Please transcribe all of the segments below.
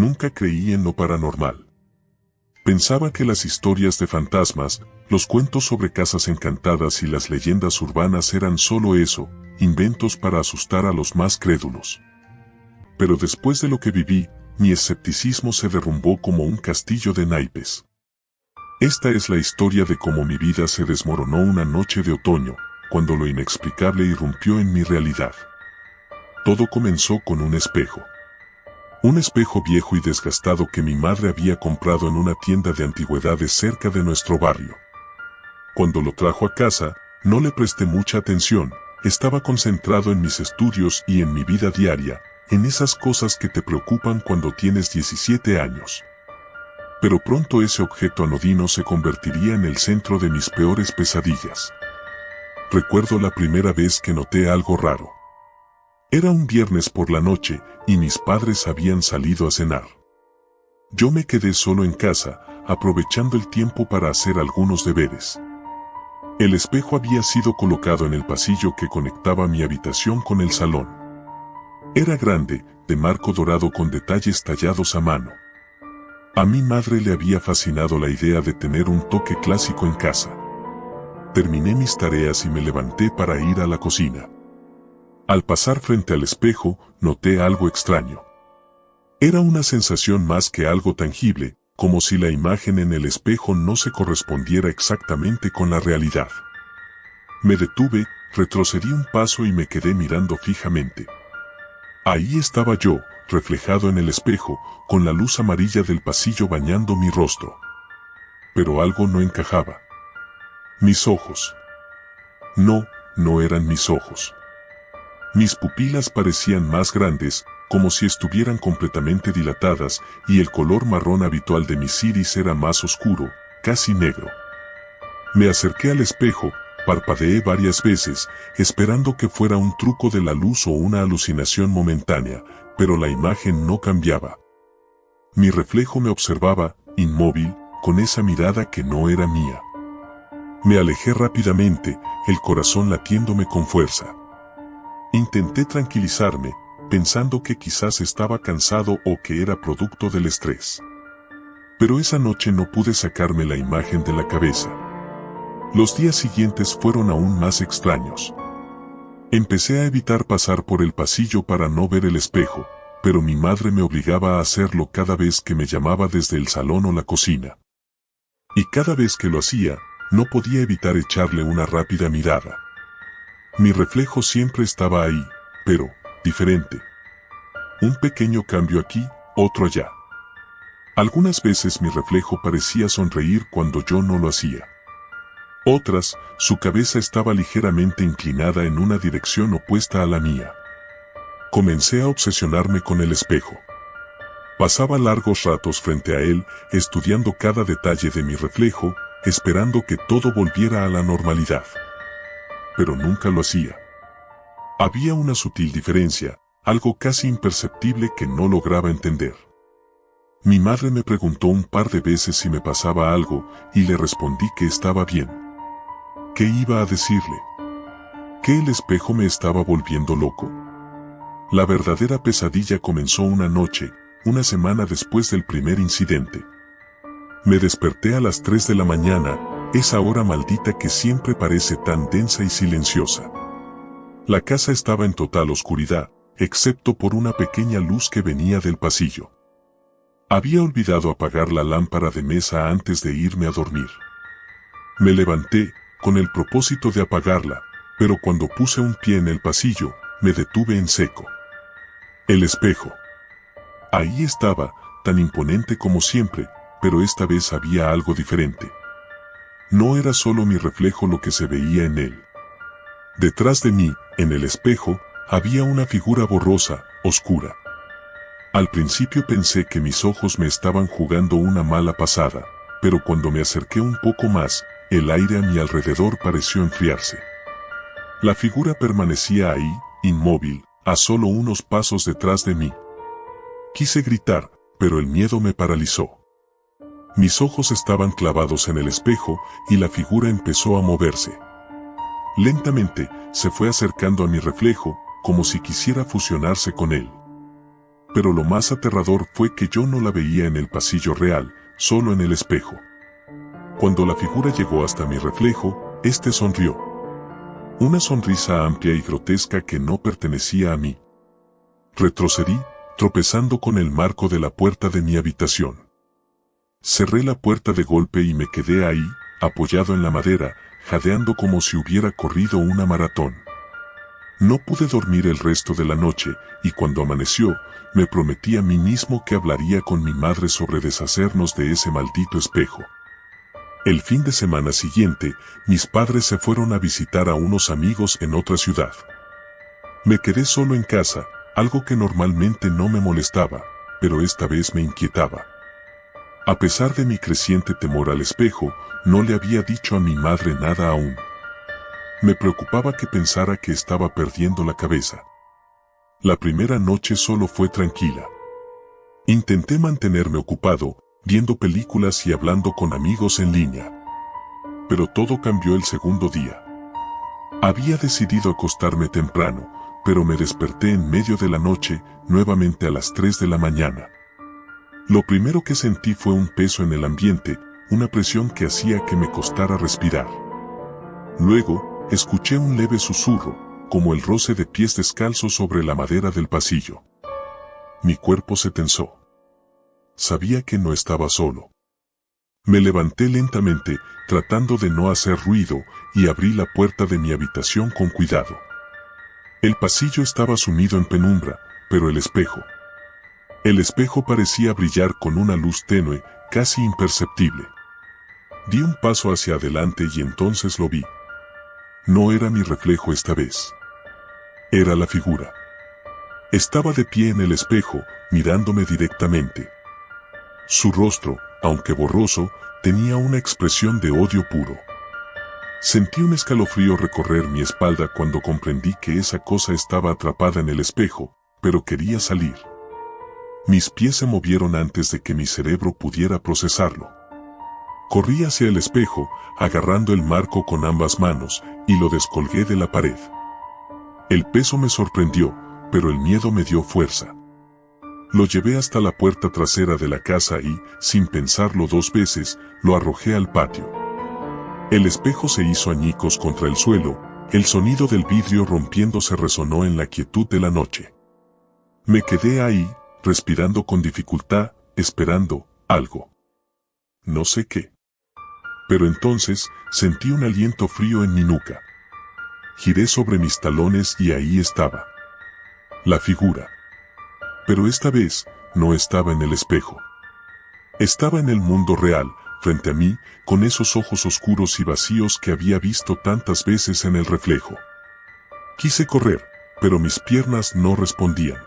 Nunca creí en lo paranormal. Pensaba que las historias de fantasmas, los cuentos sobre casas encantadas y las leyendas urbanas eran solo eso, inventos para asustar a los más crédulos. Pero después de lo que viví, mi escepticismo se derrumbó como un castillo de naipes. Esta es la historia de cómo mi vida se desmoronó una noche de otoño, cuando lo inexplicable irrumpió en mi realidad. Todo comenzó con un espejo. Un espejo viejo y desgastado que mi madre había comprado en una tienda de antigüedades cerca de nuestro barrio. Cuando lo trajo a casa, no le presté mucha atención, estaba concentrado en mis estudios y en mi vida diaria, en esas cosas que te preocupan cuando tienes 17 años. Pero pronto ese objeto anodino se convertiría en el centro de mis peores pesadillas. Recuerdo la primera vez que noté algo raro. Era un viernes por la noche, y mis padres habían salido a cenar. Yo me quedé solo en casa, aprovechando el tiempo para hacer algunos deberes. El espejo había sido colocado en el pasillo que conectaba mi habitación con el salón. Era grande, de marco dorado con detalles tallados a mano. A mi madre le había fascinado la idea de tener un toque clásico en casa. Terminé mis tareas y me levanté para ir a la cocina. Al pasar frente al espejo, noté algo extraño. Era una sensación más que algo tangible, como si la imagen en el espejo no se correspondiera exactamente con la realidad. Me detuve, retrocedí un paso y me quedé mirando fijamente. Ahí estaba yo, reflejado en el espejo, con la luz amarilla del pasillo bañando mi rostro. Pero algo no encajaba. Mis ojos. No eran mis ojos. Mis pupilas parecían más grandes, como si estuvieran completamente dilatadas, y el color marrón habitual de mis iris era más oscuro, casi negro. Me acerqué al espejo, parpadeé varias veces, esperando que fuera un truco de la luz o una alucinación momentánea, pero la imagen no cambiaba. Mi reflejo me observaba, inmóvil, con esa mirada que no era mía. Me alejé rápidamente, el corazón latiéndome con fuerza. Intenté tranquilizarme, pensando que quizás estaba cansado o que era producto del estrés. Pero esa noche no pude sacarme la imagen de la cabeza. Los días siguientes fueron aún más extraños. Empecé a evitar pasar por el pasillo para no ver el espejo, pero mi madre me obligaba a hacerlo cada vez que me llamaba desde el salón o la cocina. Y cada vez que lo hacía, no podía evitar echarle una rápida mirada. Mi reflejo siempre estaba ahí, pero diferente. Un pequeño cambio aquí, otro allá. Algunas veces mi reflejo parecía sonreír cuando yo no lo hacía. Otras, su cabeza estaba ligeramente inclinada en una dirección opuesta a la mía. Comencé a obsesionarme con el espejo. Pasaba largos ratos frente a él, estudiando cada detalle de mi reflejo, esperando que todo volviera a la normalidad. Pero nunca lo hacía. Había una sutil diferencia, algo casi imperceptible que no lograba entender. Mi madre me preguntó un par de veces si me pasaba algo, y le respondí que estaba bien. ¿Qué iba a decirle? ¿Que el espejo me estaba volviendo loco? La verdadera pesadilla comenzó una noche, una semana después del primer incidente. Me desperté a las 3 de la mañana, esa hora maldita que siempre parece tan densa y silenciosa. La casa estaba en total oscuridad, excepto por una pequeña luz que venía del pasillo. Había olvidado apagar la lámpara de mesa antes de irme a dormir. Me levanté, con el propósito de apagarla, pero cuando puse un pie en el pasillo, me detuve en seco. El espejo. Ahí estaba, tan imponente como siempre, pero esta vez había algo diferente. No era solo mi reflejo lo que se veía en él. Detrás de mí, en el espejo, había una figura borrosa, oscura. Al principio pensé que mis ojos me estaban jugando una mala pasada, pero cuando me acerqué un poco más, el aire a mi alrededor pareció enfriarse. La figura permanecía ahí, inmóvil, a solo unos pasos detrás de mí. Quise gritar, pero el miedo me paralizó. Mis ojos estaban clavados en el espejo, y la figura empezó a moverse. Lentamente, se fue acercando a mi reflejo, como si quisiera fusionarse con él. pero lo más aterrador fue que yo no la veía en el pasillo real, solo en el espejo. Cuando la figura llegó hasta mi reflejo, este sonrió. Una sonrisa amplia y grotesca que no pertenecía a mí. Retrocedí, tropezando con el marco de la puerta de mi habitación. Cerré la puerta de golpe y me quedé ahí, apoyado en la madera, jadeando como si hubiera corrido una maratón. No pude dormir el resto de la noche, y cuando amaneció, me prometí a mí mismo que hablaría con mi madre sobre deshacernos de ese maldito espejo. El fin de semana siguiente, mis padres se fueron a visitar a unos amigos en otra ciudad. Me quedé solo en casa, algo que normalmente no me molestaba, pero esta vez me inquietaba. A pesar de mi creciente temor al espejo, no le había dicho a mi madre nada aún. Me preocupaba que pensara que estaba perdiendo la cabeza. La primera noche solo fue tranquila. Intenté mantenerme ocupado, viendo películas y hablando con amigos en línea. Pero todo cambió el segundo día. Había decidido acostarme temprano, pero me desperté en medio de la noche, nuevamente a las 3 de la mañana. Lo primero que sentí fue un peso en el ambiente, una presión que hacía que me costara respirar. Luego, escuché un leve susurro, como el roce de pies descalzos sobre la madera del pasillo. Mi cuerpo se tensó. Sabía que no estaba solo. Me levanté lentamente, tratando de no hacer ruido, y abrí la puerta de mi habitación con cuidado. El pasillo estaba sumido en penumbra, pero el espejo parecía brillar con una luz tenue, casi imperceptible. Di un paso hacia adelante y entonces lo vi. No era mi reflejo esta vez. Era la figura. Estaba de pie en el espejo, mirándome directamente. Su rostro, aunque borroso, tenía una expresión de odio puro. Sentí un escalofrío recorrer mi espalda cuando comprendí que esa cosa estaba atrapada en el espejo, pero quería salir. Mis pies se movieron antes de que mi cerebro pudiera procesarlo. Corrí hacia el espejo, agarrando el marco con ambas manos, y lo descolgué de la pared. El peso me sorprendió, pero el miedo me dio fuerza. Lo llevé hasta la puerta trasera de la casa y, sin pensarlo 2 veces, lo arrojé al patio. El espejo se hizo añicos contra el suelo, el sonido del vidrio rompiéndose resonó en la quietud de la noche. Me quedé ahí, respirando con dificultad, esperando algo. No sé qué. Pero entonces, sentí un aliento frío en mi nuca. Giré sobre mis talones y ahí estaba. La figura. Pero esta vez, no estaba en el espejo. Estaba en el mundo real, frente a mí, con esos ojos oscuros y vacíos que había visto tantas veces en el reflejo. Quise correr, pero mis piernas no respondían.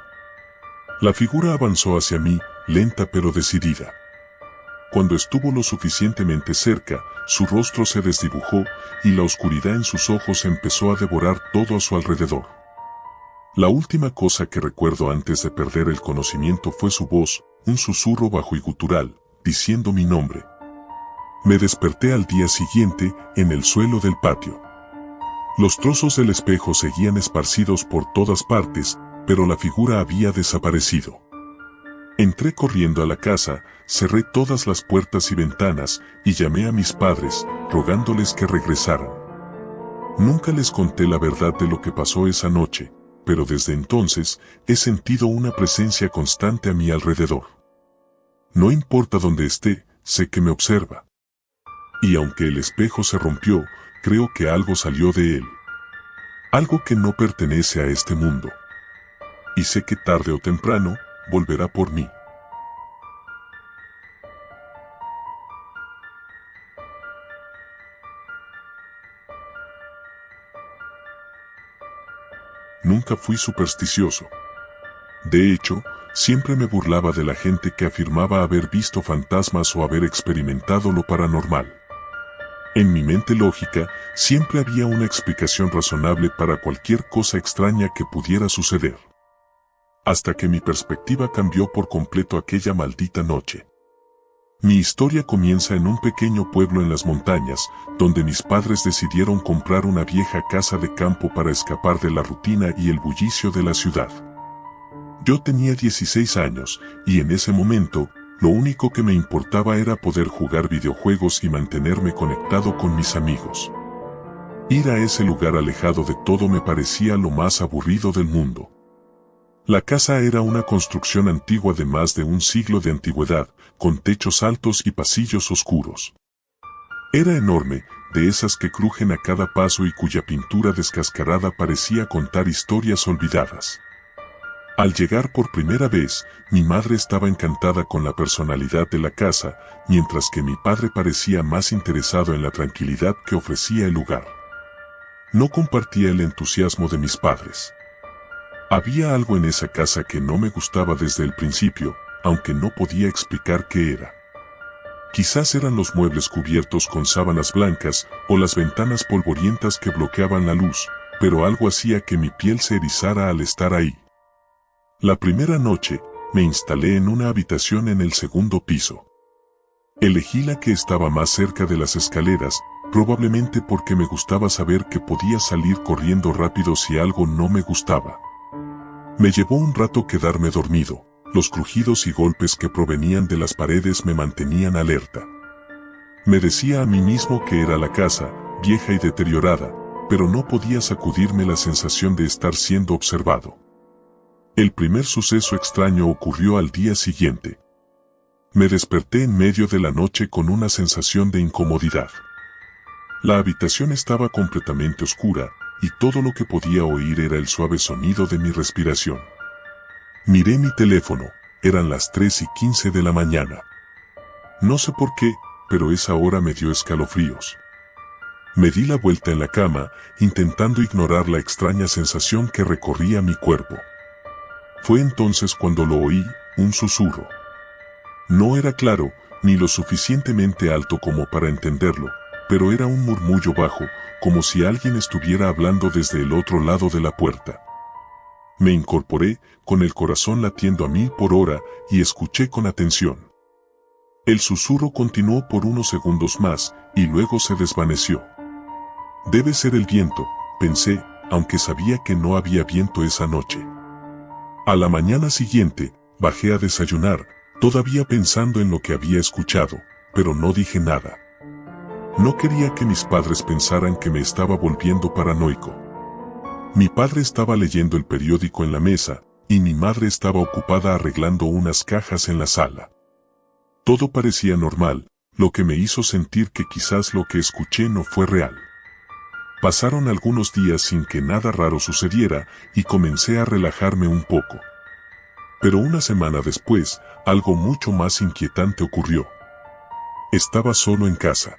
La figura avanzó hacia mí, lenta pero decidida. Cuando estuvo lo suficientemente cerca, su rostro se desdibujó y la oscuridad en sus ojos empezó a devorar todo a su alrededor. La última cosa que recuerdo antes de perder el conocimiento fue su voz, un susurro bajo y gutural, diciendo mi nombre. Me desperté al día siguiente, en el suelo del patio. Los trozos del espejo seguían esparcidos por todas partes, pero la figura había desaparecido. Entré corriendo a la casa, cerré todas las puertas y ventanas, y llamé a mis padres, rogándoles que regresaran. Nunca les conté la verdad de lo que pasó esa noche, pero desde entonces he sentido una presencia constante a mi alrededor. No importa dónde esté, sé que me observa. Y aunque el espejo se rompió, creo que algo salió de él. Algo que no pertenece a este mundo. Y sé que tarde o temprano, volverá por mí. Nunca fui supersticioso. De hecho, siempre me burlaba de la gente que afirmaba haber visto fantasmas o haber experimentado lo paranormal. En mi mente lógica, siempre había una explicación razonable para cualquier cosa extraña que pudiera suceder. Hasta que mi perspectiva cambió por completo aquella maldita noche. Mi historia comienza en un pequeño pueblo en las montañas, donde mis padres decidieron comprar una vieja casa de campo para escapar de la rutina y el bullicio de la ciudad. Yo tenía 16 años, y en ese momento, lo único que me importaba era poder jugar videojuegos y mantenerme conectado con mis amigos. Ir a ese lugar alejado de todo me parecía lo más aburrido del mundo. La casa era una construcción antigua de más de un siglo de antigüedad, con techos altos y pasillos oscuros. Era enorme, de esas que crujen a cada paso y cuya pintura descascarada parecía contar historias olvidadas. Al llegar por primera vez, mi madre estaba encantada con la personalidad de la casa, mientras que mi padre parecía más interesado en la tranquilidad que ofrecía el lugar. No compartía el entusiasmo de mis padres. Había algo en esa casa que no me gustaba desde el principio, aunque no podía explicar qué era. Quizás eran los muebles cubiertos con sábanas blancas o las ventanas polvorientas que bloqueaban la luz, pero algo hacía que mi piel se erizara al estar ahí. La primera noche, me instalé en una habitación en el segundo piso. Elegí la que estaba más cerca de las escaleras, probablemente porque me gustaba saber que podía salir corriendo rápido si algo no me gustaba. Me llevó un rato quedarme dormido, los crujidos y golpes que provenían de las paredes me mantenían alerta. Me decía a mí mismo que era la casa, vieja y deteriorada, pero no podía sacudirme la sensación de estar siendo observado. El primer suceso extraño ocurrió al día siguiente. Me desperté en medio de la noche con una sensación de incomodidad. La habitación estaba completamente oscura, y todo lo que podía oír era el suave sonido de mi respiración. Miré mi teléfono, eran las 3:15 de la mañana. No sé por qué, pero esa hora me dio escalofríos. Me di la vuelta en la cama, intentando ignorar la extraña sensación que recorría mi cuerpo. Fue entonces cuando lo oí, un susurro. No era claro, ni lo suficientemente alto como para entenderlo, pero era un murmullo bajo, como si alguien estuviera hablando desde el otro lado de la puerta. Me incorporé, con el corazón latiendo a 1000 por hora, y escuché con atención. El susurro continuó por unos segundos más, y luego se desvaneció. Debe ser el viento, pensé, aunque sabía que no había viento esa noche. A la mañana siguiente, bajé a desayunar, todavía pensando en lo que había escuchado, pero no dije nada. No quería que mis padres pensaran que me estaba volviendo paranoico. Mi padre estaba leyendo el periódico en la mesa, y mi madre estaba ocupada arreglando unas cajas en la sala. Todo parecía normal, lo que me hizo sentir que quizás lo que escuché no fue real. Pasaron algunos días sin que nada raro sucediera, y comencé a relajarme un poco. Pero una semana después, algo mucho más inquietante ocurrió. Estaba solo en casa.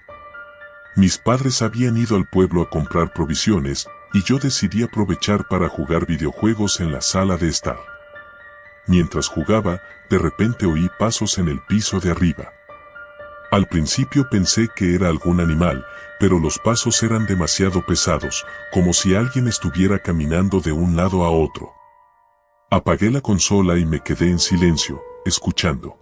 Mis padres habían ido al pueblo a comprar provisiones, y yo decidí aprovechar para jugar videojuegos en la sala de estar. Mientras jugaba, de repente oí pasos en el piso de arriba. Al principio pensé que era algún animal, pero los pasos eran demasiado pesados, como si alguien estuviera caminando de un lado a otro. Apagué la consola y me quedé en silencio, escuchando.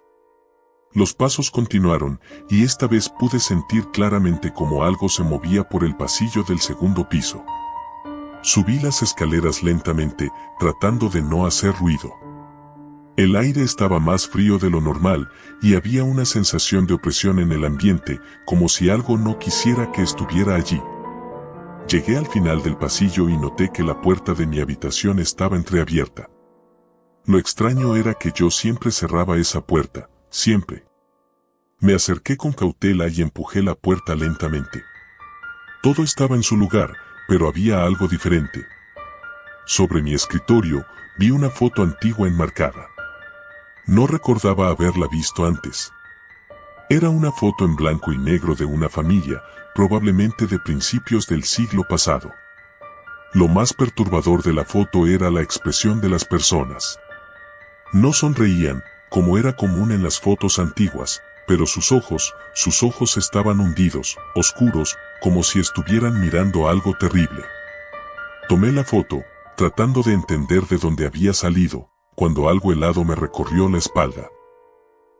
Los pasos continuaron, y esta vez pude sentir claramente cómo algo se movía por el pasillo del segundo piso. Subí las escaleras lentamente, tratando de no hacer ruido. El aire estaba más frío de lo normal, y había una sensación de opresión en el ambiente, como si algo no quisiera que estuviera allí. Llegué al final del pasillo y noté que la puerta de mi habitación estaba entreabierta. Lo extraño era que yo siempre cerraba esa puerta, siempre. Me acerqué con cautela y empujé la puerta lentamente. Todo estaba en su lugar, pero había algo diferente. Sobre mi escritorio, vi una foto antigua enmarcada. No recordaba haberla visto antes. Era una foto en blanco y negro de una familia, probablemente de principios del siglo pasado. Lo más perturbador de la foto era la expresión de las personas. No sonreían, como era común en las fotos antiguas, pero sus ojos estaban hundidos, oscuros, como si estuvieran mirando algo terrible. Tomé la foto, tratando de entender de dónde había salido, cuando algo helado me recorrió la espalda.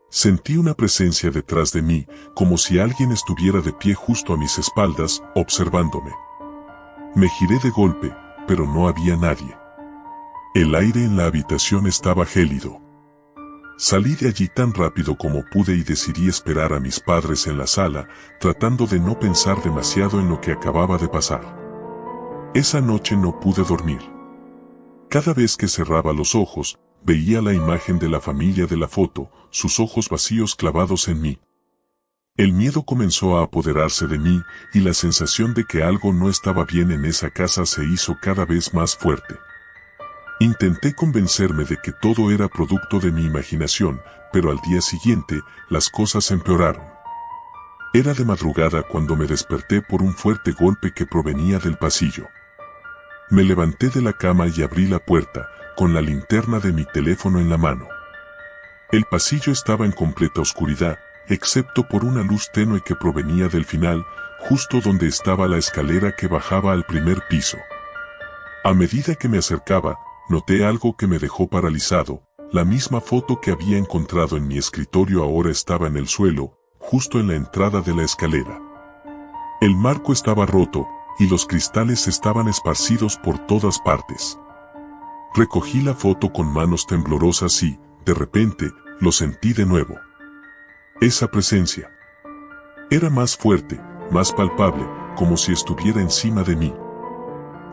Sentí una presencia detrás de mí, como si alguien estuviera de pie justo a mis espaldas, observándome. Me giré de golpe, pero no había nadie. El aire en la habitación estaba gélido. Salí de allí tan rápido como pude y decidí esperar a mis padres en la sala, tratando de no pensar demasiado en lo que acababa de pasar. Esa noche no pude dormir. Cada vez que cerraba los ojos, veía la imagen de la familia de la foto, sus ojos vacíos clavados en mí. El miedo comenzó a apoderarse de mí y la sensación de que algo no estaba bien en esa casa se hizo cada vez más fuerte. Intenté convencerme de que todo era producto de mi imaginación, pero al día siguiente, las cosas empeoraron. Era de madrugada cuando me desperté por un fuerte golpe que provenía del pasillo. Me levanté de la cama y abrí la puerta, con la linterna de mi teléfono en la mano. El pasillo estaba en completa oscuridad, excepto por una luz tenue que provenía del final, justo donde estaba la escalera que bajaba al primer piso. A medida que me acercaba, noté algo que me dejó paralizado. La misma foto que había encontrado en mi escritorio ahora estaba en el suelo, justo en la entrada de la escalera. El marco estaba roto, y los cristales estaban esparcidos por todas partes. Recogí la foto con manos temblorosas y, de repente, lo sentí de nuevo. Esa presencia era más fuerte, más palpable, como si estuviera encima de mí.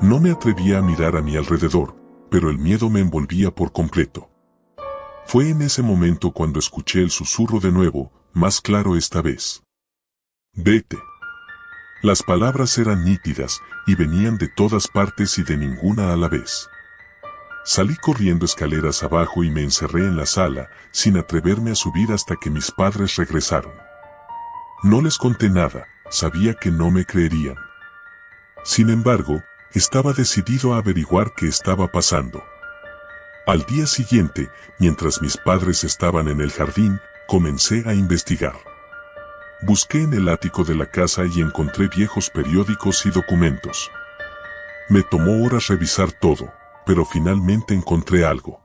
No me atrevía a mirar a mi alrededor, pero el miedo me envolvía por completo. Fue en ese momento cuando escuché el susurro de nuevo, más claro esta vez. Vete. Las palabras eran nítidas, y venían de todas partes y de ninguna a la vez. Salí corriendo escaleras abajo y me encerré en la sala, sin atreverme a subir hasta que mis padres regresaron. No les conté nada, sabía que no me creerían. Sin embargo, estaba decidido a averiguar qué estaba pasando. Al día siguiente, mientras mis padres estaban en el jardín, comencé a investigar. Busqué en el ático de la casa y encontré viejos periódicos y documentos. Me tomó horas revisar todo, pero finalmente encontré algo.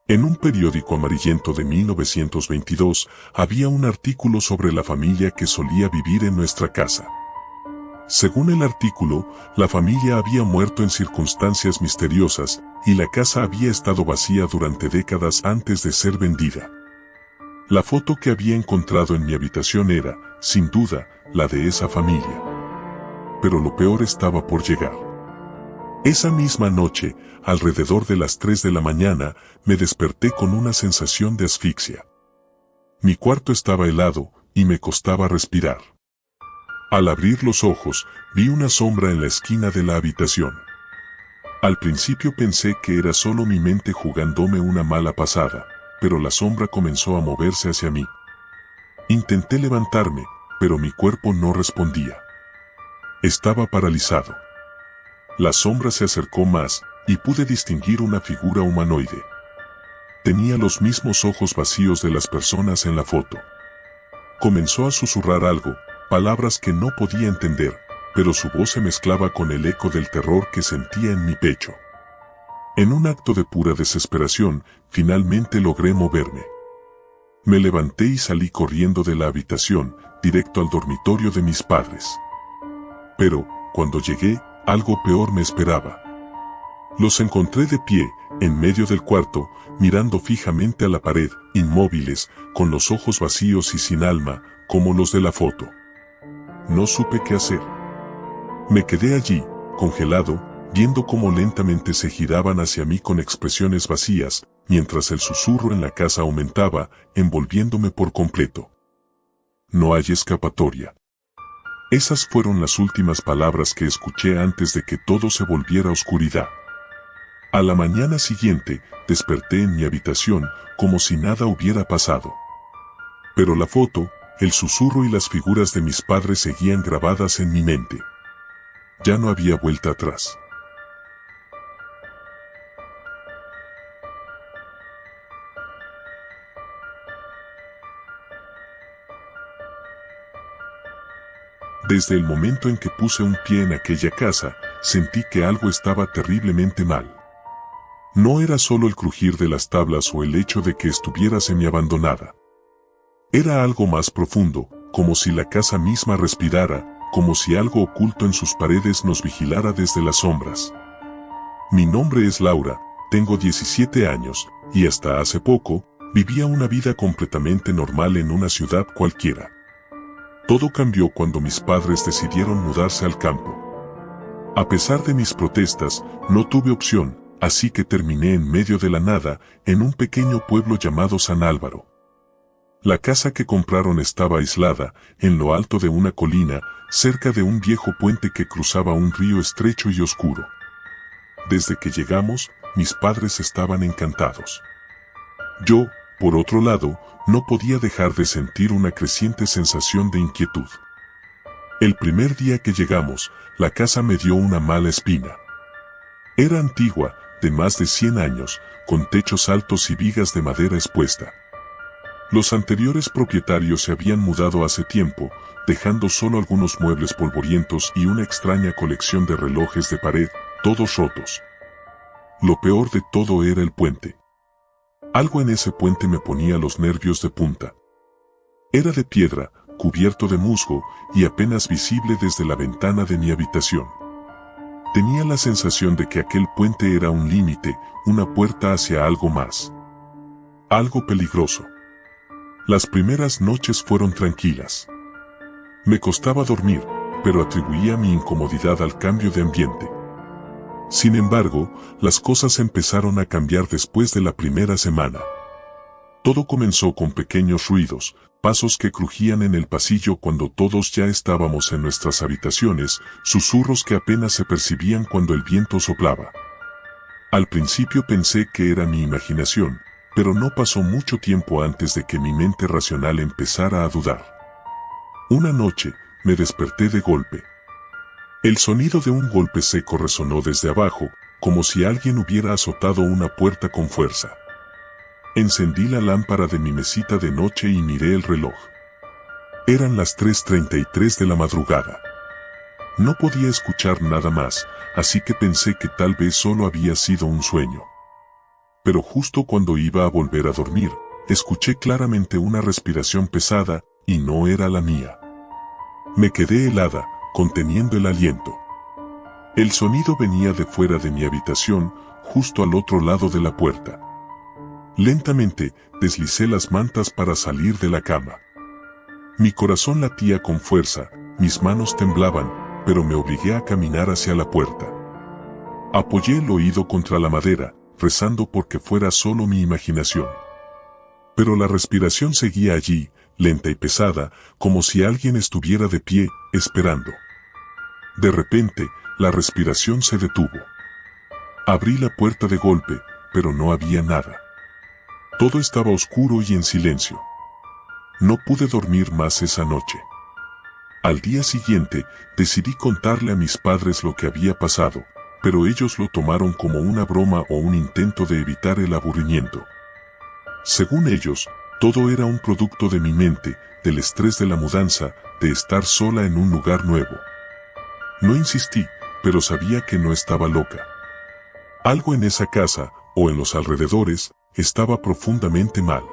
En un periódico amarillento de 1922 había un artículo sobre la familia que solía vivir en nuestra casa. Según el artículo, la familia había muerto en circunstancias misteriosas y la casa había estado vacía durante décadas antes de ser vendida. La foto que había encontrado en mi habitación era, sin duda, la de esa familia. Pero lo peor estaba por llegar. Esa misma noche, alrededor de las 3 de la mañana, me desperté con una sensación de asfixia. Mi cuarto estaba helado, y me costaba respirar. Al abrir los ojos, vi una sombra en la esquina de la habitación. Al principio pensé que era solo mi mente jugándome una mala pasada, pero la sombra comenzó a moverse hacia mí. Intenté levantarme, pero mi cuerpo no respondía. Estaba paralizado. La sombra se acercó más, y pude distinguir una figura humanoide. Tenía los mismos ojos vacíos de las personas en la foto. Comenzó a susurrar algo, palabras que no podía entender, pero su voz se mezclaba con el eco del terror que sentía en mi pecho. En un acto de pura desesperación, finalmente logré moverme. Me levanté y salí corriendo de la habitación, directo al dormitorio de mis padres. Pero, cuando llegué, algo peor me esperaba. Los encontré de pie, en medio del cuarto, mirando fijamente a la pared, inmóviles, con los ojos vacíos y sin alma, como los de la foto. No supe qué hacer. Me quedé allí, congelado, viendo cómo lentamente se giraban hacia mí con expresiones vacías, mientras el susurro en la casa aumentaba, envolviéndome por completo. No hay escapatoria. Esas fueron las últimas palabras que escuché antes de que todo se volviera oscuridad. A la mañana siguiente, desperté en mi habitación, como si nada hubiera pasado. Pero la foto, el susurro y las figuras de mis padres seguían grabadas en mi mente. Ya no había vuelta atrás. Desde el momento en que puse un pie en aquella casa, sentí que algo estaba terriblemente mal. No era solo el crujir de las tablas o el hecho de que estuviera semiabandonada. Era algo más profundo, como si la casa misma respirara, como si algo oculto en sus paredes nos vigilara desde las sombras. Mi nombre es Laura, tengo 17 años, y hasta hace poco, vivía una vida completamente normal en una ciudad cualquiera. Todo cambió cuando mis padres decidieron mudarse al campo. A pesar de mis protestas, no tuve opción, así que terminé en medio de la nada, en un pequeño pueblo llamado San Álvaro. La casa que compraron estaba aislada, en lo alto de una colina, cerca de un viejo puente que cruzaba un río estrecho y oscuro. Desde que llegamos, mis padres estaban encantados. Yo, por otro lado, no podía dejar de sentir una creciente sensación de inquietud. El primer día que llegamos, la casa me dio una mala espina. Era antigua, de más de 100 años, con techos altos y vigas de madera expuesta. Los anteriores propietarios se habían mudado hace tiempo, dejando solo algunos muebles polvorientos y una extraña colección de relojes de pared, todos rotos. Lo peor de todo era el puente. Algo en ese puente me ponía los nervios de punta. Era de piedra, cubierto de musgo, y apenas visible desde la ventana de mi habitación. Tenía la sensación de que aquel puente era un límite, una puerta hacia algo más. Algo peligroso. Las primeras noches fueron tranquilas. Me costaba dormir, pero atribuía mi incomodidad al cambio de ambiente. Sin embargo, las cosas empezaron a cambiar después de la primera semana. Todo comenzó con pequeños ruidos, pasos que crujían en el pasillo cuando todos ya estábamos en nuestras habitaciones, susurros que apenas se percibían cuando el viento soplaba. Al principio pensé que era mi imaginación, pero no pasó mucho tiempo antes de que mi mente racional empezara a dudar. Una noche, me desperté de golpe. El sonido de un golpe seco resonó desde abajo, como si alguien hubiera azotado una puerta con fuerza. Encendí la lámpara de mi mesita de noche y miré el reloj. Eran las 3:33 de la madrugada. No podía escuchar nada más, así que pensé que tal vez solo había sido un sueño. Pero justo cuando iba a volver a dormir, escuché claramente una respiración pesada, y no era la mía. Me quedé helada, conteniendo el aliento. El sonido venía de fuera de mi habitación, justo al otro lado de la puerta. Lentamente, deslicé las mantas para salir de la cama. Mi corazón latía con fuerza, mis manos temblaban, pero me obligué a caminar hacia la puerta. Apoyé el oído contra la madera, rezando porque fuera solo mi imaginación. Pero la respiración seguía allí, lenta y pesada, como si alguien estuviera de pie, esperando. De repente, la respiración se detuvo. Abrí la puerta de golpe, pero no había nada. Todo estaba oscuro y en silencio. No pude dormir más esa noche. Al día siguiente, decidí contarle a mis padres lo que había pasado, pero ellos lo tomaron como una broma o un intento de evitar el aburrimiento. Según ellos, todo era un producto de mi mente, del estrés de la mudanza, de estar sola en un lugar nuevo. No insistí, pero sabía que no estaba loca. Algo en esa casa, o en los alrededores, estaba profundamente mal.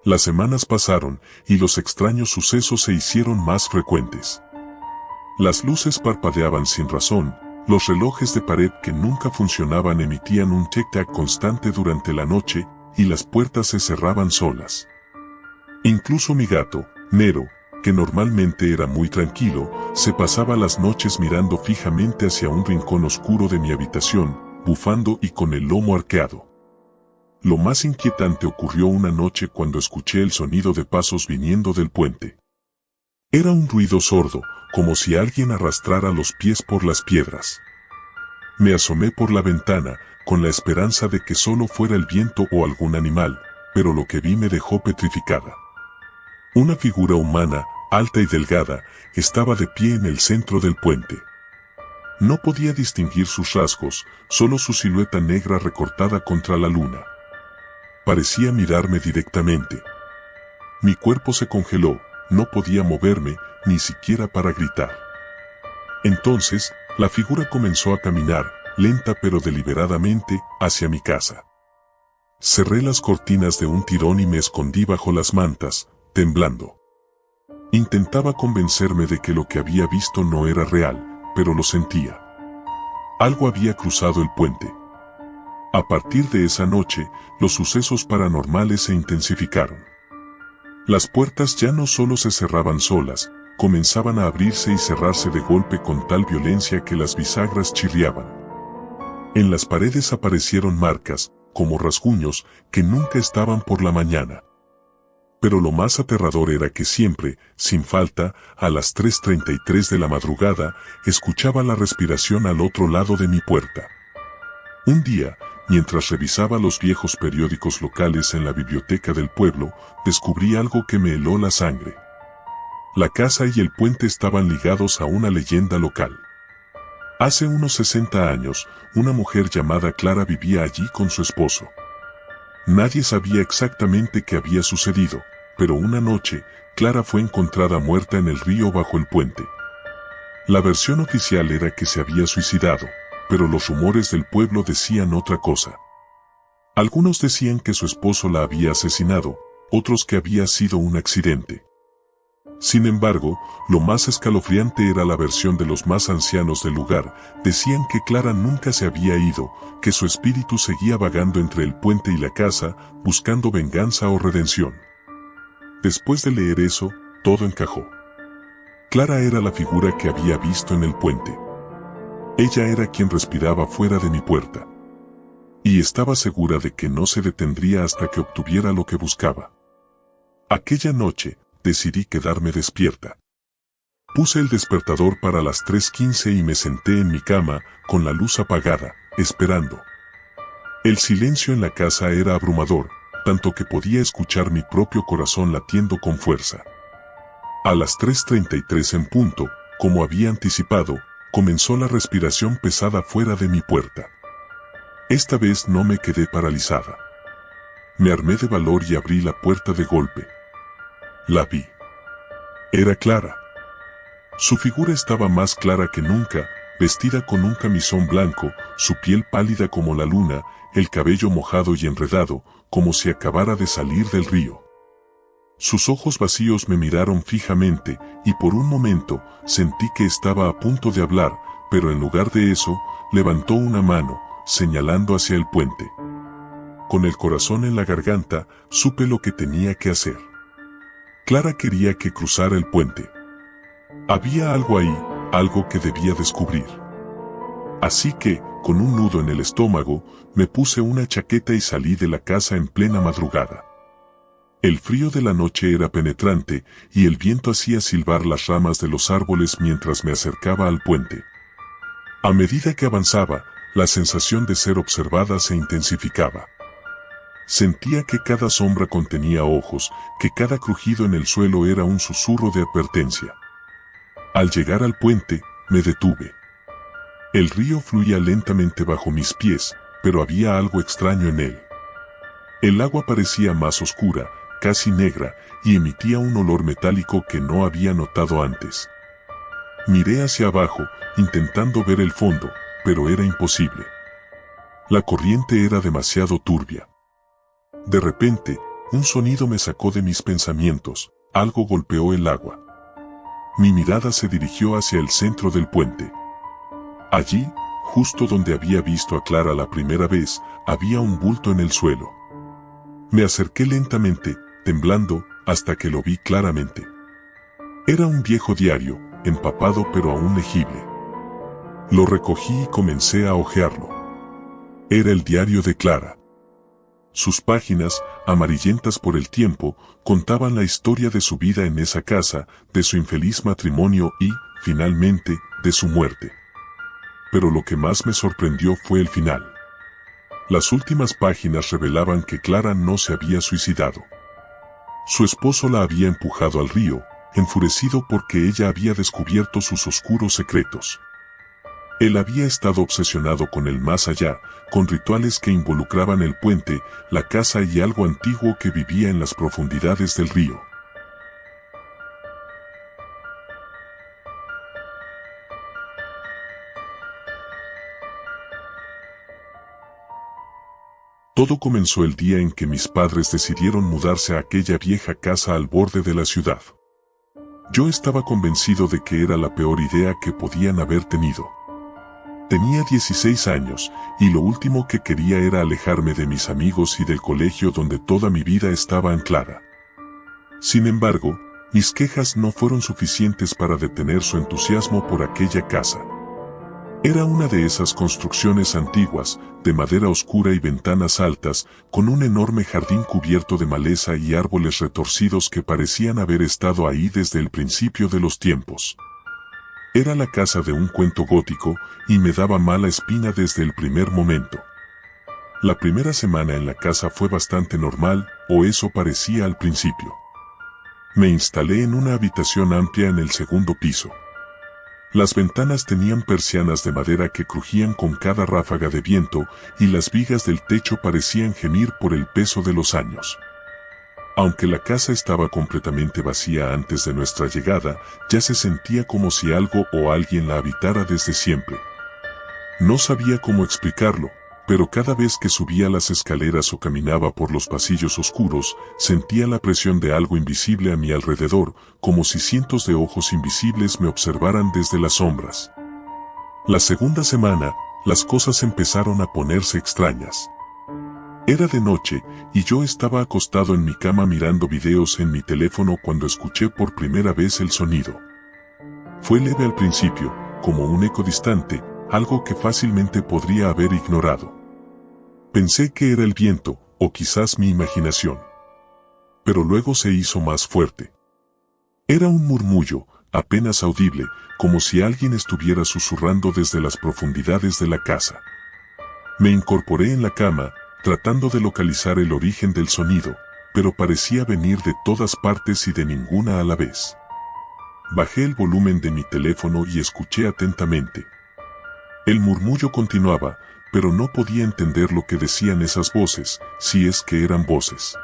Las semanas pasaron, y los extraños sucesos se hicieron más frecuentes. Las luces parpadeaban sin razón, los relojes de pared que nunca funcionaban emitían un tic-tac constante durante la noche, y las puertas se cerraban solas. Incluso mi gato, Nero, que normalmente era muy tranquilo, se pasaba las noches mirando fijamente hacia un rincón oscuro de mi habitación, bufando y con el lomo arqueado. Lo más inquietante ocurrió una noche cuando escuché el sonido de pasos viniendo del puente. Era un ruido sordo, como si alguien arrastrara los pies por las piedras. Me asomé por la ventana, con la esperanza de que solo fuera el viento o algún animal, pero lo que vi me dejó petrificada. Una figura humana, alta y delgada, estaba de pie en el centro del puente. No podía distinguir sus rasgos, solo su silueta negra recortada contra la luna. Parecía mirarme directamente. Mi cuerpo se congeló, no podía moverme, ni siquiera para gritar. Entonces, la figura comenzó a caminar, lenta pero deliberadamente, hacia mi casa. Cerré las cortinas de un tirón y me escondí bajo las mantas, temblando. Intentaba convencerme de que lo que había visto no era real, pero lo sentía. Algo había cruzado el puente. A partir de esa noche, los sucesos paranormales se intensificaron. Las puertas ya no solo se cerraban solas, comenzaban a abrirse y cerrarse de golpe con tal violencia que las bisagras chirriaban. En las paredes aparecieron marcas, como rasguños, que nunca estaban por la mañana. Pero lo más aterrador era que siempre, sin falta, a las 3:33 de la madrugada, escuchaba la respiración al otro lado de mi puerta. Un día, mientras revisaba los viejos periódicos locales en la biblioteca del pueblo, descubrí algo que me heló la sangre. La casa y el puente estaban ligados a una leyenda local. Hace unos 60 años, una mujer llamada Clara vivía allí con su esposo. Nadie sabía exactamente qué había sucedido, pero una noche, Clara fue encontrada muerta en el río bajo el puente. La versión oficial era que se había suicidado, pero los rumores del pueblo decían otra cosa. Algunos decían que su esposo la había asesinado, otros que había sido un accidente. Sin embargo, lo más escalofriante era la versión de los más ancianos del lugar. Decían que Clara nunca se había ido, que su espíritu seguía vagando entre el puente y la casa, buscando venganza o redención. Después de leer eso, todo encajó. Clara era la figura que había visto en el puente. Ella era quien respiraba fuera de mi puerta. Y estaba segura de que no se detendría hasta que obtuviera lo que buscaba. Aquella noche, decidí quedarme despierta. Puse el despertador para las 3:15 y me senté en mi cama, con la luz apagada, esperando. El silencio en la casa era abrumador, tanto que podía escuchar mi propio corazón latiendo con fuerza. A las 3:33 en punto, como había anticipado, comenzó la respiración pesada fuera de mi puerta. Esta vez no me quedé paralizada. Me armé de valor y abrí la puerta de golpe. La vi. Era Clara. Su figura estaba más clara que nunca, vestida con un camisón blanco, su piel pálida como la luna, el cabello mojado y enredado, como si acabara de salir del río. Sus ojos vacíos me miraron fijamente, y por un momento, sentí que estaba a punto de hablar, pero en lugar de eso, levantó una mano, señalando hacia el puente. Con el corazón en la garganta, supe lo que tenía que hacer. Clara quería que cruzara el puente. Había algo ahí, algo que debía descubrir. Así que, con un nudo en el estómago, me puse una chaqueta y salí de la casa en plena madrugada. El frío de la noche era penetrante, y el viento hacía silbar las ramas de los árboles mientras me acercaba al puente. A medida que avanzaba, la sensación de ser observada se intensificaba. Sentía que cada sombra contenía ojos, que cada crujido en el suelo era un susurro de advertencia. Al llegar al puente, me detuve. El río fluía lentamente bajo mis pies, pero había algo extraño en él. El agua parecía más oscura, casi negra, y emitía un olor metálico que no había notado antes. Miré hacia abajo, intentando ver el fondo, pero era imposible. La corriente era demasiado turbia. De repente, un sonido me sacó de mis pensamientos, algo golpeó el agua. Mi mirada se dirigió hacia el centro del puente. Allí, justo donde había visto a Clara la primera vez, había un bulto en el suelo. Me acerqué lentamente, temblando, hasta que lo vi claramente. Era un viejo diario, empapado pero aún legible. Lo recogí y comencé a hojearlo. Era el diario de Clara. Sus páginas, amarillentas por el tiempo, contaban la historia de su vida en esa casa, de su infeliz matrimonio y, finalmente, de su muerte. Pero lo que más me sorprendió fue el final. Las últimas páginas revelaban que Clara no se había suicidado. Su esposo la había empujado al río, enfurecido porque ella había descubierto sus oscuros secretos. Él había estado obsesionado con el más allá, con rituales que involucraban el puente, la casa y algo antiguo que vivía en las profundidades del río. Todo comenzó el día en que mis padres decidieron mudarse a aquella vieja casa al borde de la ciudad. Yo estaba convencido de que era la peor idea que podían haber tenido. Tenía 16 años, y lo último que quería era alejarme de mis amigos y del colegio donde toda mi vida estaba anclada. Sin embargo, mis quejas no fueron suficientes para detener su entusiasmo por aquella casa. Era una de esas construcciones antiguas, de madera oscura y ventanas altas, con un enorme jardín cubierto de maleza y árboles retorcidos que parecían haber estado ahí desde el principio de los tiempos. Era la casa de un cuento gótico, y me daba mala espina desde el primer momento. La primera semana en la casa fue bastante normal, o eso parecía al principio. Me instalé en una habitación amplia en el segundo piso. Las ventanas tenían persianas de madera que crujían con cada ráfaga de viento, y las vigas del techo parecían gemir por el peso de los años. Aunque la casa estaba completamente vacía antes de nuestra llegada, ya se sentía como si algo o alguien la habitara desde siempre. No sabía cómo explicarlo, pero cada vez que subía las escaleras o caminaba por los pasillos oscuros, sentía la presión de algo invisible a mi alrededor, como si cientos de ojos invisibles me observaran desde las sombras. La segunda semana, las cosas empezaron a ponerse extrañas. Era de noche, y yo estaba acostado en mi cama mirando videos en mi teléfono cuando escuché por primera vez el sonido. Fue leve al principio, como un eco distante, algo que fácilmente podría haber ignorado. Pensé que era el viento, o quizás mi imaginación. Pero luego se hizo más fuerte. Era un murmullo, apenas audible, como si alguien estuviera susurrando desde las profundidades de la casa. Me incorporé en la cama, tratando de localizar el origen del sonido, pero parecía venir de todas partes y de ninguna a la vez. Bajé el volumen de mi teléfono y escuché atentamente. El murmullo continuaba, pero no podía entender lo que decían esas voces, si es que eran voces.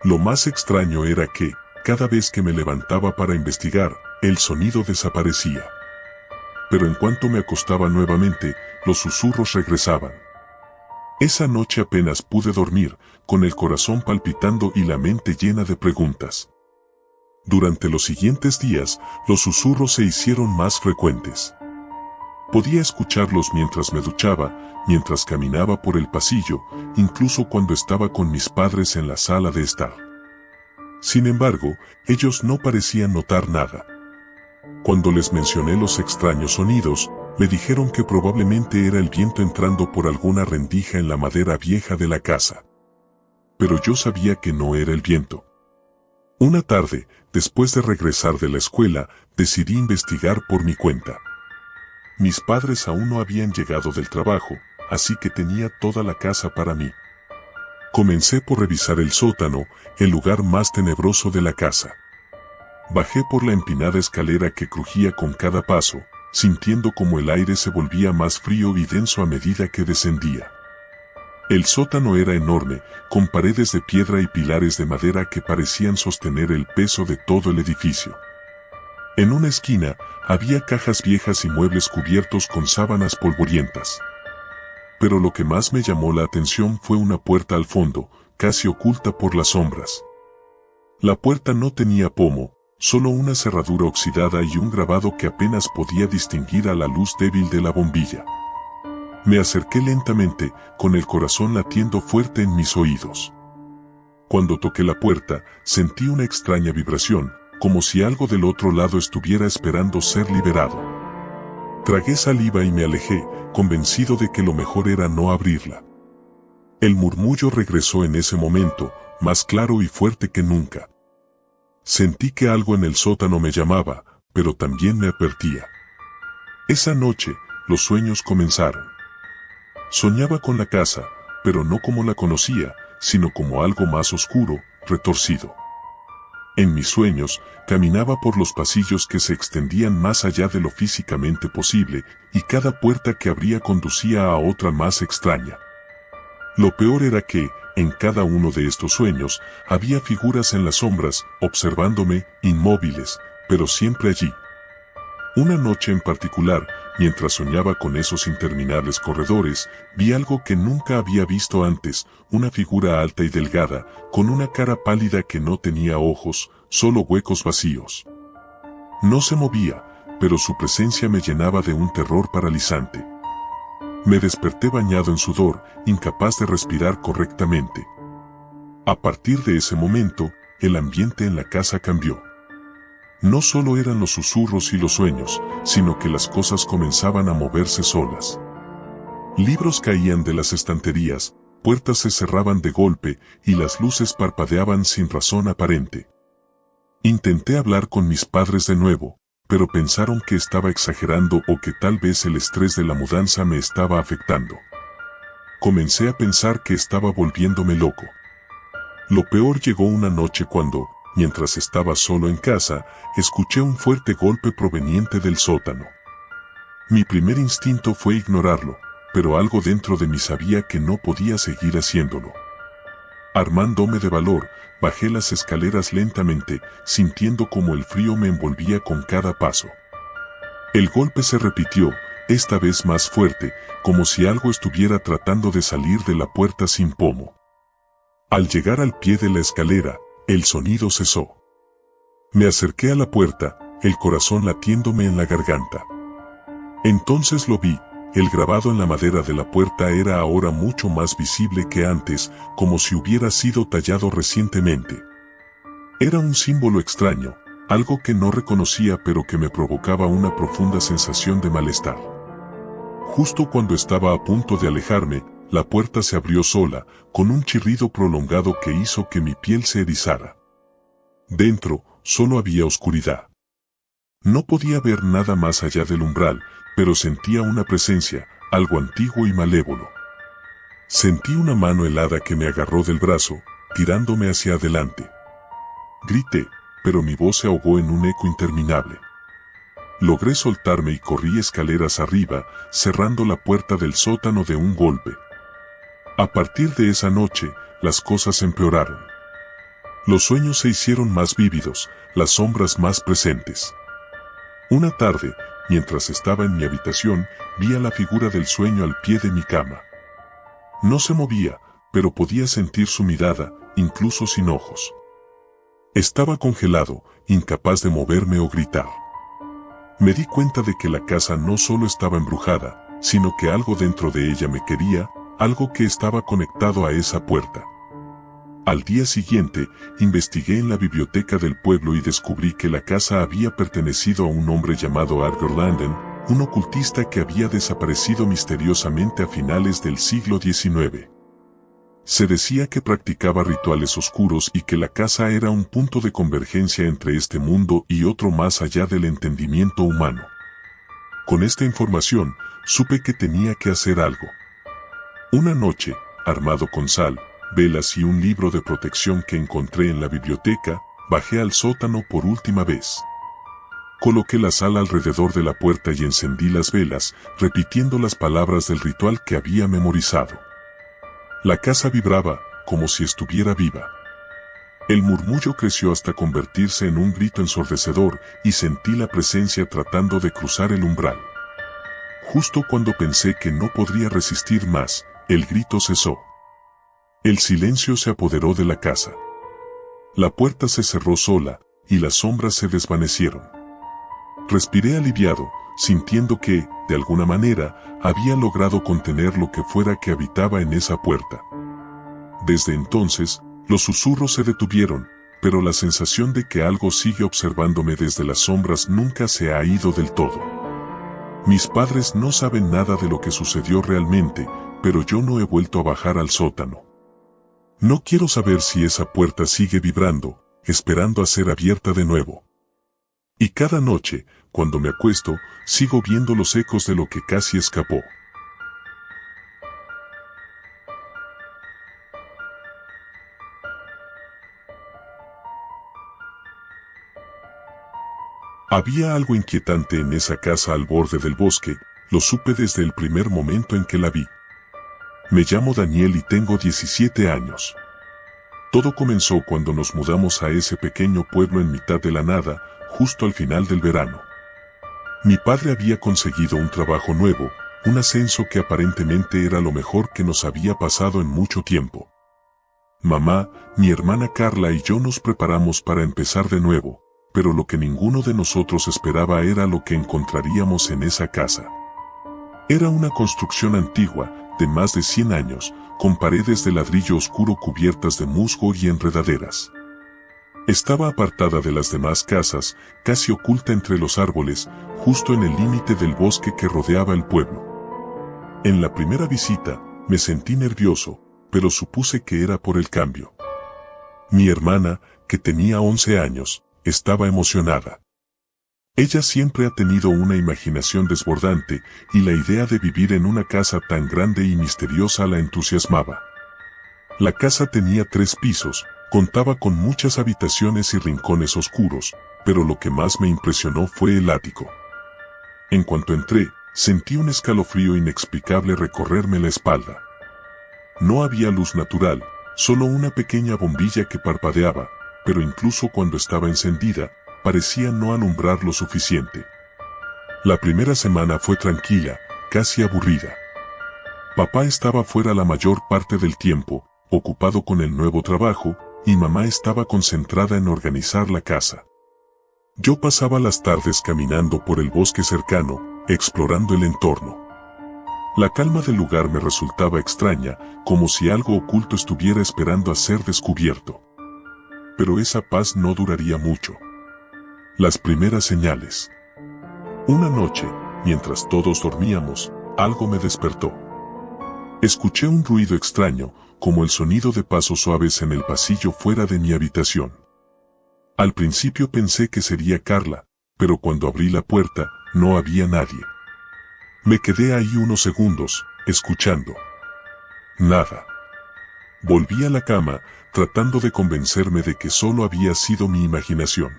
Lo más extraño era que, cada vez que me levantaba para investigar, el sonido desaparecía. Pero en cuanto me acostaba nuevamente, los susurros regresaban. Esa noche apenas pude dormir, con el corazón palpitando y la mente llena de preguntas. Durante los siguientes días, los susurros se hicieron más frecuentes. Podía escucharlos mientras me duchaba, mientras caminaba por el pasillo, incluso cuando estaba con mis padres en la sala de estar. Sin embargo, ellos no parecían notar nada. Cuando les mencioné los extraños sonidos, me dijeron que probablemente era el viento entrando por alguna rendija en la madera vieja de la casa. Pero yo sabía que no era el viento. Una tarde, después de regresar de la escuela, decidí investigar por mi cuenta. Mis padres aún no habían llegado del trabajo, así que tenía toda la casa para mí. Comencé por revisar el sótano, el lugar más tenebroso de la casa. Bajé por la empinada escalera que crujía con cada paso, sintiendo como el aire se volvía más frío y denso a medida que descendía. El sótano era enorme, con paredes de piedra y pilares de madera que parecían sostener el peso de todo el edificio. En una esquina, había cajas viejas y muebles cubiertos con sábanas polvorientas. Pero lo que más me llamó la atención fue una puerta al fondo, casi oculta por las sombras. La puerta no tenía pomo, solo una cerradura oxidada y un grabado que apenas podía distinguir a la luz débil de la bombilla. Me acerqué lentamente, con el corazón latiendo fuerte en mis oídos. Cuando toqué la puerta, sentí una extraña vibración, como si algo del otro lado estuviera esperando ser liberado. Tragué saliva y me alejé, convencido de que lo mejor era no abrirla. El murmullo regresó en ese momento, más claro y fuerte que nunca. Sentí que algo en el sótano me llamaba, pero también me advertía. Esa noche, los sueños comenzaron. Soñaba con la casa, pero no como la conocía, sino como algo más oscuro, retorcido. En mis sueños, caminaba por los pasillos que se extendían más allá de lo físicamente posible, y cada puerta que abría conducía a otra más extraña. Lo peor era que, en cada uno de estos sueños, había figuras en las sombras, observándome, inmóviles, pero siempre allí. Una noche en particular, mientras soñaba con esos interminables corredores, vi algo que nunca había visto antes, una figura alta y delgada, con una cara pálida que no tenía ojos, solo huecos vacíos. No se movía, pero su presencia me llenaba de un terror paralizante. Me desperté bañado en sudor, incapaz de respirar correctamente. A partir de ese momento, el ambiente en la casa cambió. No solo eran los susurros y los sueños, sino que las cosas comenzaban a moverse solas. Libros caían de las estanterías, puertas se cerraban de golpe y las luces parpadeaban sin razón aparente. Intenté hablar con mis padres de nuevo, pero pensaron que estaba exagerando o que tal vez el estrés de la mudanza me estaba afectando. Comencé a pensar que estaba volviéndome loco. Lo peor llegó una noche cuando, mientras estaba solo en casa, escuché un fuerte golpe proveniente del sótano. Mi primer instinto fue ignorarlo, pero algo dentro de mí sabía que no podía seguir haciéndolo. Armándome de valor, bajé las escaleras lentamente, sintiendo como el frío me envolvía con cada paso. El golpe se repitió, esta vez más fuerte, como si algo estuviera tratando de salir de la puerta sin pomo. Al llegar al pie de la escalera, el sonido cesó. Me acerqué a la puerta, el corazón latiéndome en la garganta. Entonces lo vi. El grabado en la madera de la puerta era ahora mucho más visible que antes, como si hubiera sido tallado recientemente. Era un símbolo extraño, algo que no reconocía pero que me provocaba una profunda sensación de malestar. Justo cuando estaba a punto de alejarme, la puerta se abrió sola, con un chirrido prolongado que hizo que mi piel se erizara. Dentro, solo había oscuridad. No podía ver nada más allá del umbral, pero sentía una presencia, algo antiguo y malévolo. Sentí una mano helada que me agarró del brazo, tirándome hacia adelante. Grité, pero mi voz se ahogó en un eco interminable. Logré soltarme y corrí escaleras arriba, cerrando la puerta del sótano de un golpe. A partir de esa noche, las cosas empeoraron. Los sueños se hicieron más vívidos, las sombras más presentes. Una tarde, mientras estaba en mi habitación, vi a la figura del sueño al pie de mi cama. No se movía, pero podía sentir su mirada, incluso sin ojos. Estaba congelado, incapaz de moverme o gritar. Me di cuenta de que la casa no solo estaba embrujada, sino que algo dentro de ella me quería, algo que estaba conectado a esa puerta. Al día siguiente, investigué en la biblioteca del pueblo y descubrí que la casa había pertenecido a un hombre llamado Arthur Landen, un ocultista que había desaparecido misteriosamente a finales del siglo XIX. Se decía que practicaba rituales oscuros y que la casa era un punto de convergencia entre este mundo y otro más allá del entendimiento humano. Con esta información, supe que tenía que hacer algo. Una noche, armado con sal, velas y un libro de protección que encontré en la biblioteca, bajé al sótano por última vez. Coloqué la sal alrededor de la puerta y encendí las velas, repitiendo las palabras del ritual que había memorizado. La casa vibraba, como si estuviera viva. El murmullo creció hasta convertirse en un grito ensordecedor y sentí la presencia tratando de cruzar el umbral. Justo cuando pensé que no podría resistir más, el grito cesó. El silencio se apoderó de la casa. La puerta se cerró sola, y las sombras se desvanecieron. Respiré aliviado, sintiendo que, de alguna manera, había logrado contener lo que fuera que habitaba en esa puerta. Desde entonces, los susurros se detuvieron, pero la sensación de que algo sigue observándome desde las sombras nunca se ha ido del todo. Mis padres no saben nada de lo que sucedió realmente, pero yo no he vuelto a bajar al sótano. No quiero saber si esa puerta sigue vibrando, esperando a ser abierta de nuevo. Y cada noche, cuando me acuesto, sigo viendo los ecos de lo que casi escapó. Había algo inquietante en esa casa al borde del bosque, lo supe desde el primer momento en que la vi. Me llamo Daniel y tengo 17 años. Todo comenzó cuando nos mudamos a ese pequeño pueblo en mitad de la nada, justo al final del verano. Mi padre había conseguido un trabajo nuevo, un ascenso que aparentemente era lo mejor que nos había pasado en mucho tiempo. Mamá, mi hermana Carla y yo nos preparamos para empezar de nuevo, pero lo que ninguno de nosotros esperaba era lo que encontraríamos en esa casa. Era una construcción antigua, de más de 100 años, con paredes de ladrillo oscuro cubiertas de musgo y enredaderas. Estaba apartada de las demás casas, casi oculta entre los árboles, justo en el límite del bosque que rodeaba el pueblo. En la primera visita, me sentí nervioso, pero supuse que era por el cambio. Mi hermana, que tenía 11 años, estaba emocionada. Ella siempre ha tenido una imaginación desbordante, y la idea de vivir en una casa tan grande y misteriosa la entusiasmaba. La casa tenía 3 pisos, contaba con muchas habitaciones y rincones oscuros, pero lo que más me impresionó fue el ático. En cuanto entré, sentí un escalofrío inexplicable recorrerme la espalda. No había luz natural, solo una pequeña bombilla que parpadeaba, pero incluso cuando estaba encendida, parecía no alumbrar lo suficiente. La primera semana fue tranquila, casi aburrida. Papá estaba fuera la mayor parte del tiempo, ocupado con el nuevo trabajo, y mamá estaba concentrada en organizar la casa. Yo pasaba las tardes caminando por el bosque cercano, explorando el entorno. La calma del lugar me resultaba extraña, como si algo oculto estuviera esperando a ser descubierto. Pero esa paz no duraría mucho. Las primeras señales. Una noche, mientras todos dormíamos, algo me despertó. Escuché un ruido extraño, como el sonido de pasos suaves en el pasillo fuera de mi habitación. Al principio pensé que sería Carla, pero cuando abrí la puerta, no había nadie. Me quedé ahí unos segundos, escuchando. Nada. Volví a la cama, tratando de convencerme de que solo había sido mi imaginación.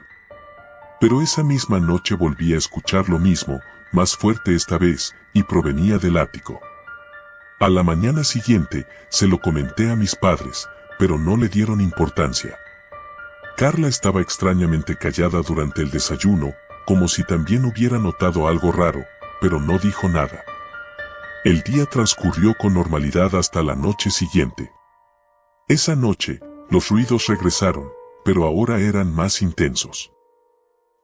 Pero esa misma noche volví a escuchar lo mismo, más fuerte esta vez, y provenía del ático. A la mañana siguiente, se lo comenté a mis padres, pero no le dieron importancia. Carla estaba extrañamente callada durante el desayuno, como si también hubiera notado algo raro, pero no dijo nada. El día transcurrió con normalidad hasta la noche siguiente. Esa noche, los ruidos regresaron, pero ahora eran más intensos.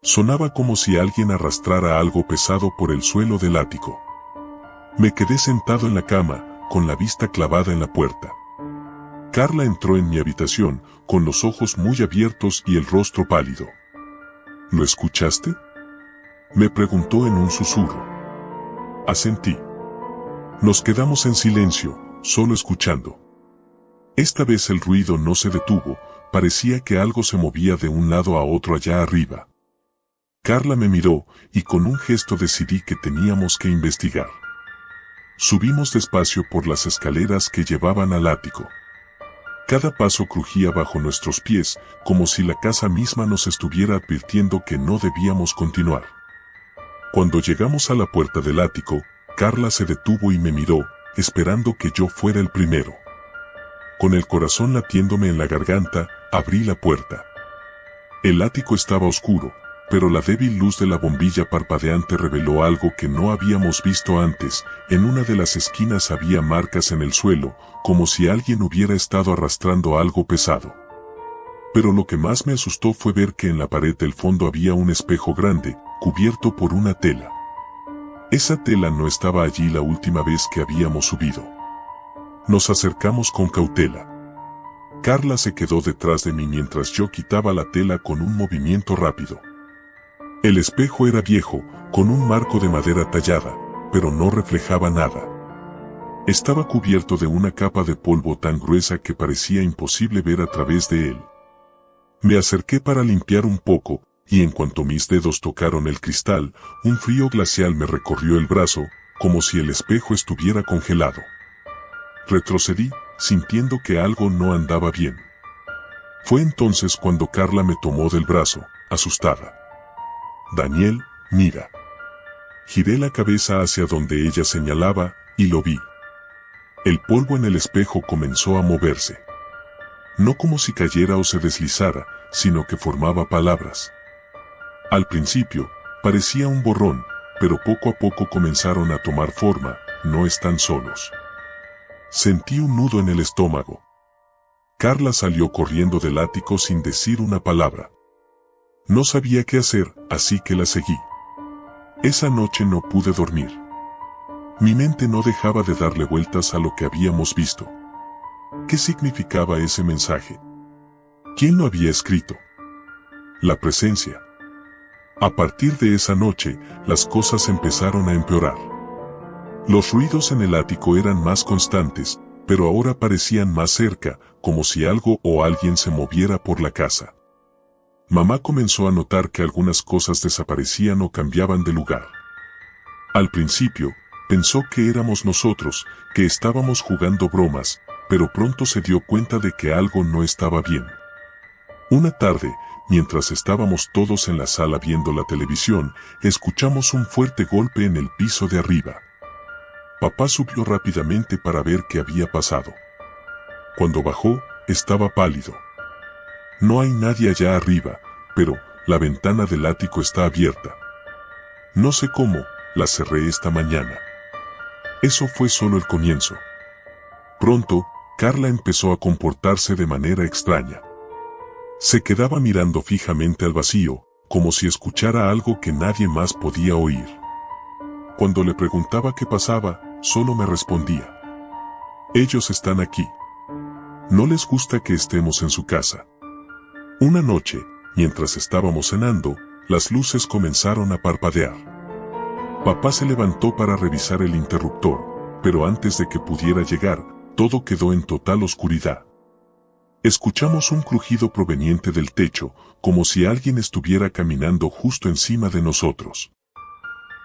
Sonaba como si alguien arrastrara algo pesado por el suelo del ático. Me quedé sentado en la cama, con la vista clavada en la puerta. Carla entró en mi habitación, con los ojos muy abiertos y el rostro pálido. ¿Lo escuchaste?, me preguntó en un susurro. Asentí. Nos quedamos en silencio, solo escuchando. Esta vez el ruido no se detuvo, parecía que algo se movía de un lado a otro allá arriba. Carla me miró, y con un gesto decidí que teníamos que investigar. Subimos despacio por las escaleras que llevaban al ático. Cada paso crujía bajo nuestros pies, como si la casa misma nos estuviera advirtiendo que no debíamos continuar. Cuando llegamos a la puerta del ático, Carla se detuvo y me miró, esperando que yo fuera el primero. Con el corazón latiéndome en la garganta, abrí la puerta. El ático estaba oscuro, pero la débil luz de la bombilla parpadeante reveló algo que no habíamos visto antes. En una de las esquinas había marcas en el suelo, como si alguien hubiera estado arrastrando algo pesado. Pero lo que más me asustó fue ver que en la pared del fondo había un espejo grande, cubierto por una tela. Esa tela no estaba allí la última vez que habíamos subido. Nos acercamos con cautela. Carla se quedó detrás de mí mientras yo quitaba la tela con un movimiento rápido. El espejo era viejo, con un marco de madera tallada, pero no reflejaba nada. Estaba cubierto de una capa de polvo tan gruesa que parecía imposible ver a través de él. Me acerqué para limpiar un poco, y en cuanto mis dedos tocaron el cristal, un frío glacial me recorrió el brazo, como si el espejo estuviera congelado. Retrocedí, sintiendo que algo no andaba bien. Fue entonces cuando Carla me tomó del brazo, asustada. Daniel, mira. Giré la cabeza hacia donde ella señalaba, y lo vi. El polvo en el espejo comenzó a moverse. No como si cayera o se deslizara, sino que formaba palabras. Al principio, parecía un borrón, pero poco a poco comenzaron a tomar forma. No están solos. Sentí un nudo en el estómago. Carla salió corriendo del ático sin decir una palabra. No sabía qué hacer, así que la seguí. Esa noche no pude dormir. Mi mente no dejaba de darle vueltas a lo que habíamos visto. ¿Qué significaba ese mensaje? ¿Quién lo había escrito? La presencia. A partir de esa noche, las cosas empezaron a empeorar. Los ruidos en el ático eran más constantes, pero ahora parecían más cerca, como si algo o alguien se moviera por la casa. Mamá comenzó a notar que algunas cosas desaparecían o cambiaban de lugar. Al principio, pensó que éramos nosotros, que estábamos jugando bromas, pero pronto se dio cuenta de que algo no estaba bien. Una tarde, mientras estábamos todos en la sala viendo la televisión, escuchamos un fuerte golpe en el piso de arriba. Papá subió rápidamente para ver qué había pasado. Cuando bajó, estaba pálido. No hay nadie allá arriba, pero la ventana del ático está abierta. No sé cómo, la cerré esta mañana. Eso fue solo el comienzo. Pronto, Carla empezó a comportarse de manera extraña. Se quedaba mirando fijamente al vacío, como si escuchara algo que nadie más podía oír. Cuando le preguntaba qué pasaba, solo me respondía: ellos están aquí. No les gusta que estemos en su casa. Una noche, mientras estábamos cenando, las luces comenzaron a parpadear. Papá se levantó para revisar el interruptor, pero antes de que pudiera llegar, todo quedó en total oscuridad. Escuchamos un crujido proveniente del techo, como si alguien estuviera caminando justo encima de nosotros.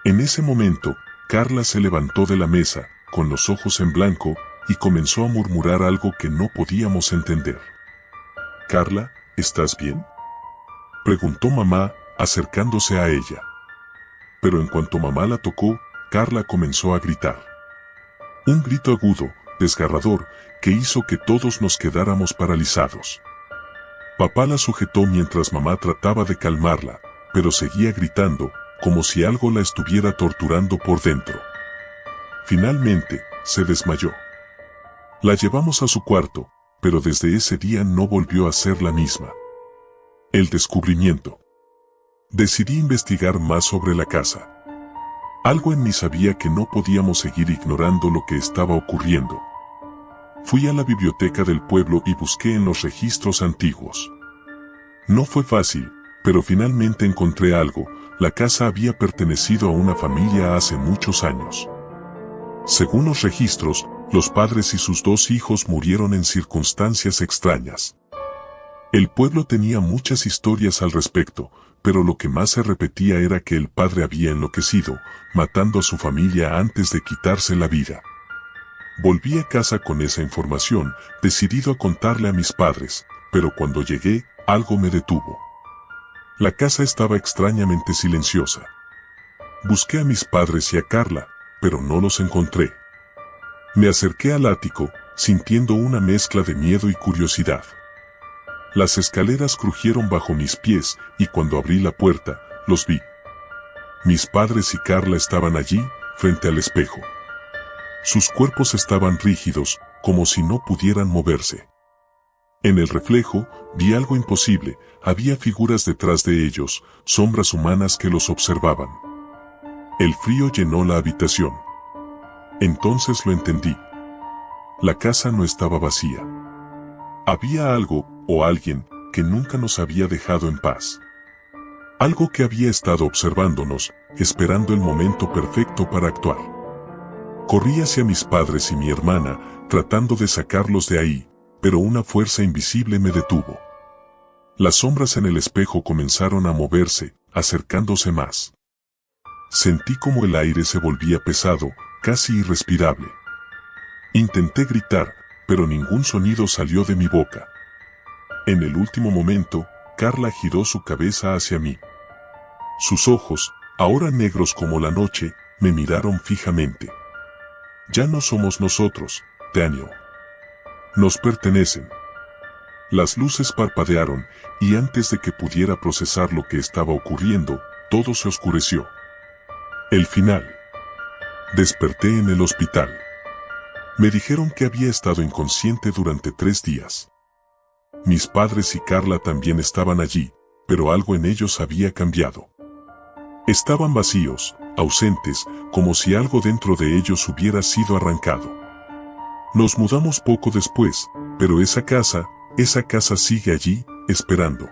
En ese momento, Carla se levantó de la mesa, con los ojos en blanco, y comenzó a murmurar algo que no podíamos entender. «Carla, ¿estás bien?», preguntó mamá, acercándose a ella. Pero en cuanto mamá la tocó, Carla comenzó a gritar. Un grito agudo, desgarrador, que hizo que todos nos quedáramos paralizados. Papá la sujetó mientras mamá trataba de calmarla, pero seguía gritando, como si algo la estuviera torturando por dentro. Finalmente, se desmayó. La llevamos a su cuarto, pero desde ese día no volvió a ser la misma. El descubrimiento. Decidí investigar más sobre la casa. Algo en mí sabía que no podíamos seguir ignorando lo que estaba ocurriendo. Fui a la biblioteca del pueblo y busqué en los registros antiguos. No fue fácil, pero finalmente encontré algo. La casa había pertenecido a una familia hace muchos años. Según los registros, los padres y sus 2 hijos murieron en circunstancias extrañas. El pueblo tenía muchas historias al respecto, pero lo que más se repetía era que el padre había enloquecido, matando a su familia antes de quitarse la vida. Volví a casa con esa información, decidido a contarle a mis padres, pero cuando llegué, algo me detuvo. La casa estaba extrañamente silenciosa. Busqué a mis padres y a Carla, pero no los encontré. Me acerqué al ático, sintiendo una mezcla de miedo y curiosidad. Las escaleras crujieron bajo mis pies, y cuando abrí la puerta, los vi. Mis padres y Carla estaban allí, frente al espejo. Sus cuerpos estaban rígidos, como si no pudieran moverse. En el reflejo, vi algo imposible, había figuras detrás de ellos, sombras humanas que los observaban. El frío llenó la habitación. Entonces lo entendí. La casa no estaba vacía. Había algo, o alguien, que nunca nos había dejado en paz. Algo que había estado observándonos, esperando el momento perfecto para actuar. Corrí hacia mis padres y mi hermana, tratando de sacarlos de ahí, pero una fuerza invisible me detuvo. Las sombras en el espejo comenzaron a moverse, acercándose más. Sentí como el aire se volvía pesado, casi irrespirable. Intenté gritar, pero ningún sonido salió de mi boca. En el último momento, Carla giró su cabeza hacia mí. Sus ojos, ahora negros como la noche, me miraron fijamente. Ya no somos nosotros, Daniel. Nos pertenecen. Las luces parpadearon, y antes de que pudiera procesar lo que estaba ocurriendo, todo se oscureció. El final. Desperté en el hospital. Me dijeron que había estado inconsciente durante 3 días. Mis padres y Carla también estaban allí, pero algo en ellos había cambiado. Estaban vacíos, ausentes, como si algo dentro de ellos hubiera sido arrancado. Nos mudamos poco después, pero esa casa sigue allí, esperando.